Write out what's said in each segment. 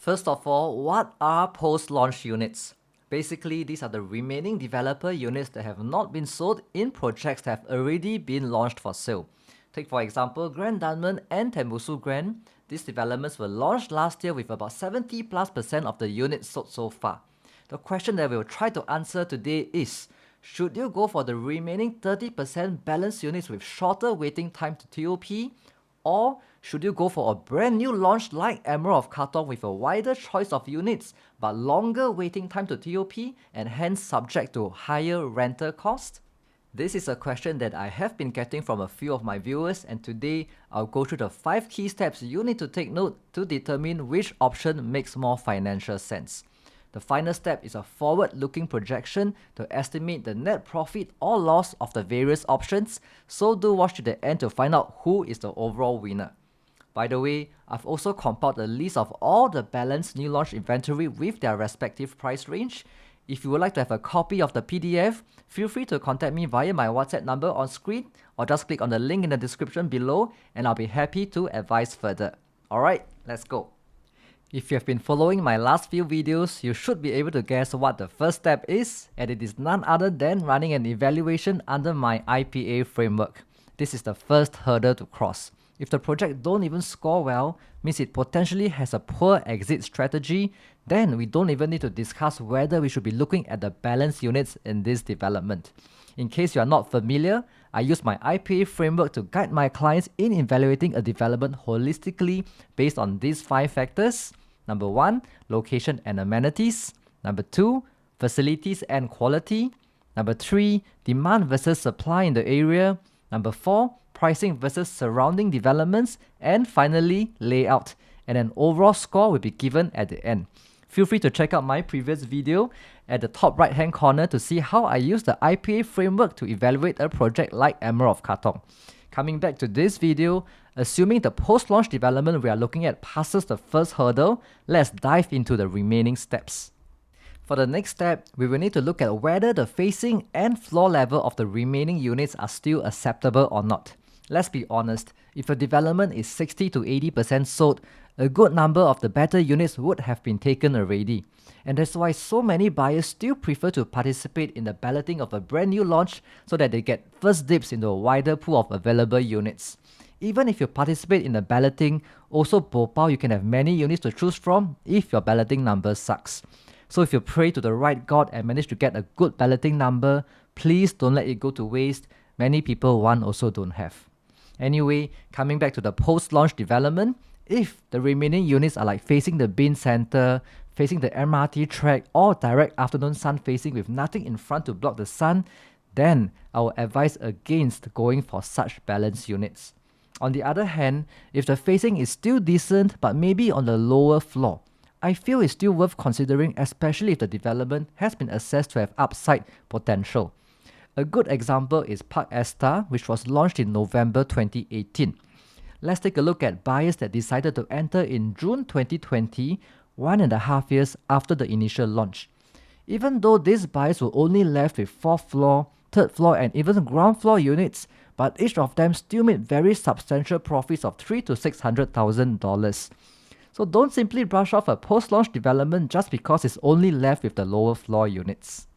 First of all, what are post-launch units? Basically, these are the remaining developer units that have not been sold in projects that have already been launched for sale. Take for example, Grand Diamond and Tembusu Grand. These developments were launched last year with about 70+% of the units sold so far. The question that we'll try to answer today is, should you go for the remaining 30% balance units with shorter waiting time to TOP, or should you go for a brand new launch like 𝗵𝗿𝗃𝗃𝗃 with a wider choice of units but longer waiting time to TOP and hence subject to higher rental cost? This is a question that I have been getting from a few of my viewers, and today I'll go through the 5 key steps you need to take note to determine which option makes more financial sense. The final step is a forward-looking projection to estimate the net profit or loss of the various options, so do watch to the end to find out who is the overall winner. By the way, I've also compiled a list of all the balanced new launch inventory with their respective price range. If you would like to have a copy of the PDF, feel free to contact me via my WhatsApp number on screen or just click on the link in the description below and I'll be happy to advise further. Alright, let's go. If you have been following my last few videos, you should be able to guess what the first step is, and it is none other than running an evaluation under my IPA framework. This is the first hurdle to cross. If the project don't even score well, means it potentially has a poor exit strategy, then we don't even need to discuss whether we should be looking at the balance units in this development. In case you are not familiar, I use my IPA framework to guide my clients in evaluating a development holistically based on these 5 factors. Number 1, location and amenities. Number 2, facilities and quality. Number 3, demand versus supply in the area. Number 4, pricing versus surrounding developments. And finally, layout. And an overall score will be given at the end. Feel free to check out my previous video at the top right hand corner to see how I use the IPA framework to evaluate a project like 𝗵𝗿𝗃𝗃𝗃. Coming back to this video, assuming the post-launch development we are looking at passes the first hurdle, let's dive into the remaining steps. For the next step, we will need to look at whether the facing and floor level of the remaining units are still acceptable or not. Let's be honest, if a development is 60 to 80% sold, a good number of the better units would have been taken already. And that's why so many buyers still prefer to participate in the balloting of a brand new launch so that they get first dibs into a wider pool of available units. Even if you participate in the balloting, also 𝗵𝗍𝗍 you can have many units to choose from if your balloting number sucks. So if you pray to the right God and manage to get a good balloting number, please don't let it go to waste. Many people want also don't have. Anyway, coming back to the post-launch development, if the remaining units are like facing the bin center, facing the MRT track, or direct afternoon sun facing with nothing in front to block the sun, then I will advise against going for such balanced units. On the other hand, if the facing is still decent but maybe on the lower floor, I feel it's still worth considering, especially if the development has been assessed to have upside potential. A good example is Park Esta, which was launched in November 2018. Let's take a look at buyers that decided to enter in June 2020, 1.5 years after the initial launch. Even though these buyers were only left with 4th floor, 3rd floor and even ground floor units, but each of them still made very substantial profits of $300,000 to $600,000. So don't simply brush off a post-launch development just because it's only left with the lower floor units.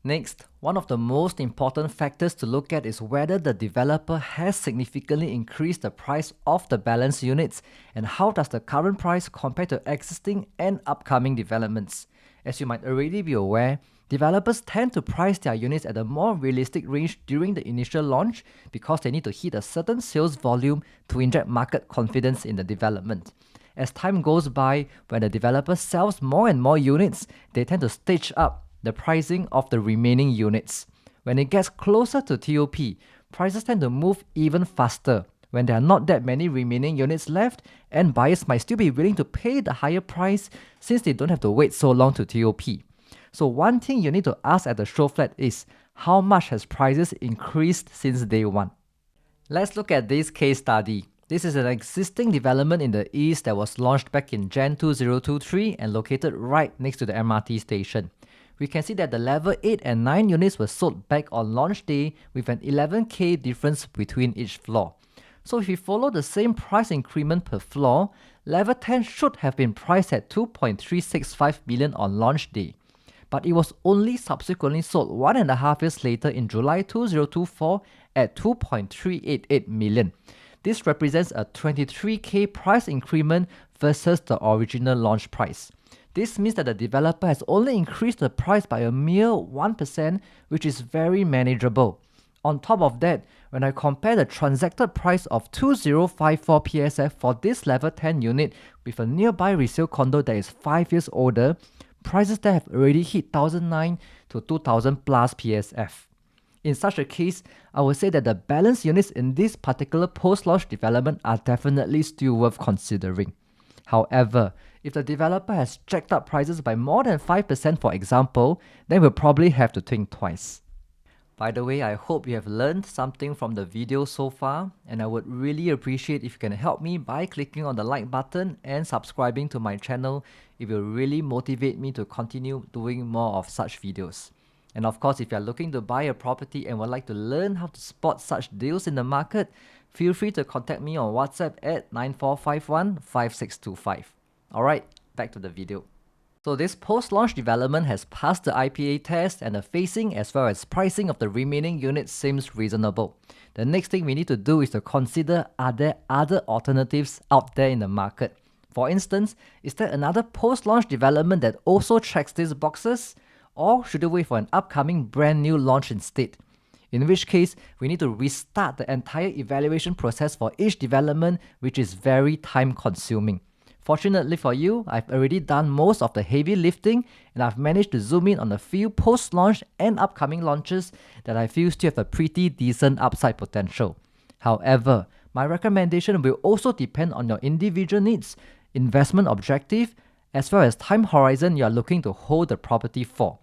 Next, one of the most important factors to look at is whether the developer has significantly increased the price of the balance units and how does the current price compare to existing and upcoming developments. As you might already be aware, developers tend to price their units at a more realistic range during the initial launch because they need to hit a certain sales volume to inject market confidence in the development. As time goes by, when the developer sells more and more units, they tend to stage up the pricing of the remaining units. When it gets closer to TOP, prices tend to move even faster when there are not that many remaining units left, and buyers might still be willing to pay the higher price since they don't have to wait so long to TOP. So one thing you need to ask at the show flat is, how much has prices increased since day one? Let's look at this case study. This is an existing development in the east that was launched back in Jan 2023 and located right next to the MRT station. We can see that the level 8 and 9 units were sold back on launch day with an 11K difference between each floor. So if we follow the same price increment per floor, level 10 should have been priced at 2.365 million on launch day, but it was only subsequently sold 1.5 years later in July 2024 at 2.388 million. This represents a 23k price increment versus the original launch price. This means that the developer has only increased the price by a mere 1%, which is very manageable. On top of that, when I compare the transacted price of 𝗂𝗵𝗆𝗃𝗄𝗃 PSF for this level 10 unit with a nearby resale condo that is 5 years older, prices that have already hit 1,009 to 2,000 plus PSF. In such a case, I would say that the balance units in this particular post-launch development are definitely still worth considering. However, if the developer has jacked up prices by more than 5% for example, then we'll probably have to think twice. By the way, I hope you have learned something from the video so far, and I would really appreciate if you can help me by clicking on the like button and subscribing to my channel. It will really motivate me to continue doing more of such videos. And of course, if you are looking to buy a property and would like to learn how to spot such deals in the market, feel free to contact me on WhatsApp at 94515625. Alright, back to the video. So this post-launch development has passed the IPA test, and the facing as well as pricing of the remaining units seems reasonable. The next thing we need to do is to consider, are there other alternatives out there in the market? For instance, is there another post-launch development that also checks these boxes? Or should we wait for an upcoming brand new launch instead? In which case, we need to restart the entire evaluation process for each development, which is very time consuming. Fortunately for you, I've already done most of the heavy lifting, and I've managed to zoom in on a few post-launch and upcoming launches that I feel still have a pretty decent upside potential. However, my recommendation will also depend on your individual needs, investment objective, as well as time horizon you are looking to hold the property for.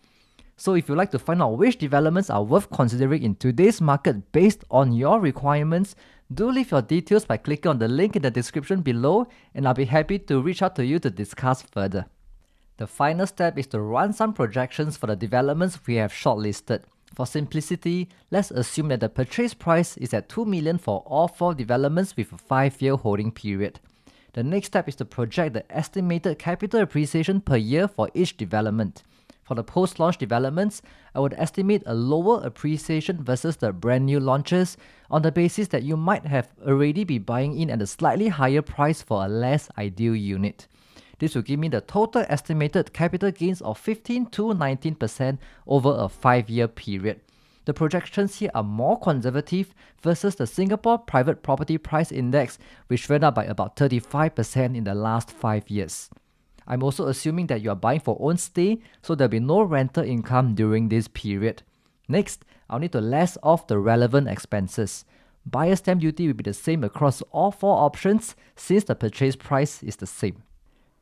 So if you'd like to find out which developments are worth considering in today's market based on your requirements, do leave your details by clicking on the link in the description below, and I'll be happy to reach out to you to discuss further. The final step is to run some projections for the developments we have shortlisted. For simplicity, let's assume that the purchase price is at 2 million for all 4 developments with a 5-year holding period. The next step is to project the estimated capital appreciation per year for each development. For the post-launch developments, I would estimate a lower appreciation versus the brand new launches on the basis that you might have already be buying in at a slightly higher price for a less ideal unit. This will give me the total estimated capital gains of 15 to 19% over a 5-year period. The projections here are more conservative versus the Singapore Private Property Price Index, which went up by about 35% in the last 5 years. I'm also assuming that you are buying for own stay, so there'll be no rental income during this period. Next, I'll need to less off the relevant expenses. Buyer's stamp duty will be the same across all 4 options since the purchase price is the same.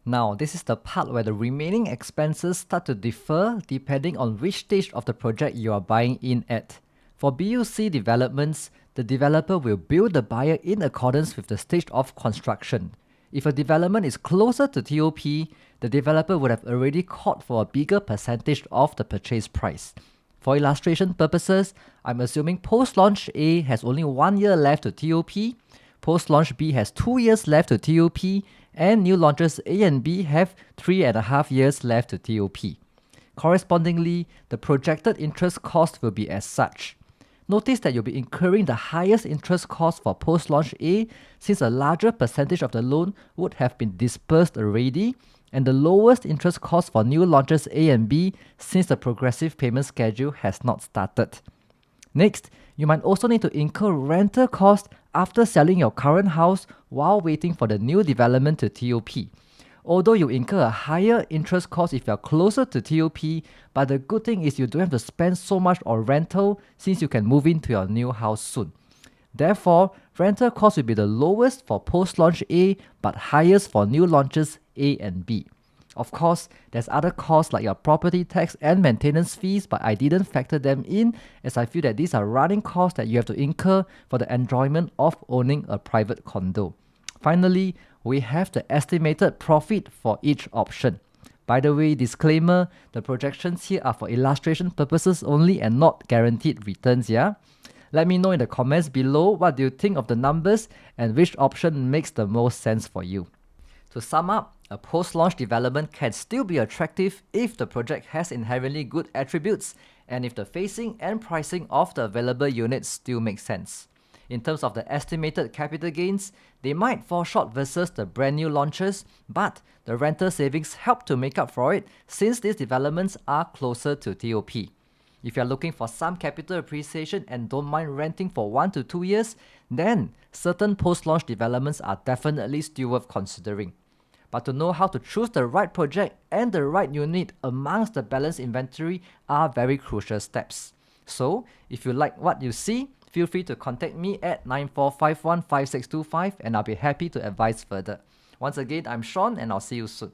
Now, this is the part where the remaining expenses start to differ depending on which stage of the project you are buying in at. For 𝗣𝗠C developments, the developer will bill the buyer in accordance with the stage of construction. If a development is closer to TOP, the developer would have already called for a bigger percentage of the purchase price. For illustration purposes, I'm assuming post-launch A has only 1 year left to TOP, post-launch B has 2 years left to TOP, and new launches A and B have 3.5 years left to TOP. Correspondingly, the projected interest cost will be as such. Notice that you'll be incurring the highest interest cost for post-launch A since a larger percentage of the loan would have been dispersed already, and the lowest interest cost for new launches A and B since the progressive payment schedule has not started. Next, you might also need to incur rental costs after selling your current house while waiting for the new development to TOP. Although you incur a higher interest cost if you are closer to TOP, but the good thing is you don't have to spend so much on rental since you can move into your new house soon. Therefore, rental cost will be the lowest for post-launch A but highest for new launches A and B. Of course, there's other costs like your property tax and maintenance fees, but I didn't factor them in as I feel that these are running costs that you have to incur for the enjoyment of owning a private condo. Finally, we have the estimated profit for each option. By the way, disclaimer, the projections here are for illustration purposes only and not guaranteed returns, yeah? Let me know in the comments below what do you think of the numbers and which option makes the most sense for you. To sum up, a post-launch development can still be attractive if the project has inherently good attributes and if the phasing and pricing of the available units still make sense. In terms of the estimated capital gains, they might fall short versus the brand new launches, but the rental savings help to make up for it since these developments are closer to TOP. If you are looking for some capital appreciation and don't mind renting for 1 to 2 years, then certain post-launch developments are definitely still worth considering. But to know how to choose the right project and the right unit amongst the balanced inventory are very crucial steps. So, if you like what you see, feel free to contact me at 94515625 and I'll be happy to advise further. Once again, I'm Sean and I'll see you soon.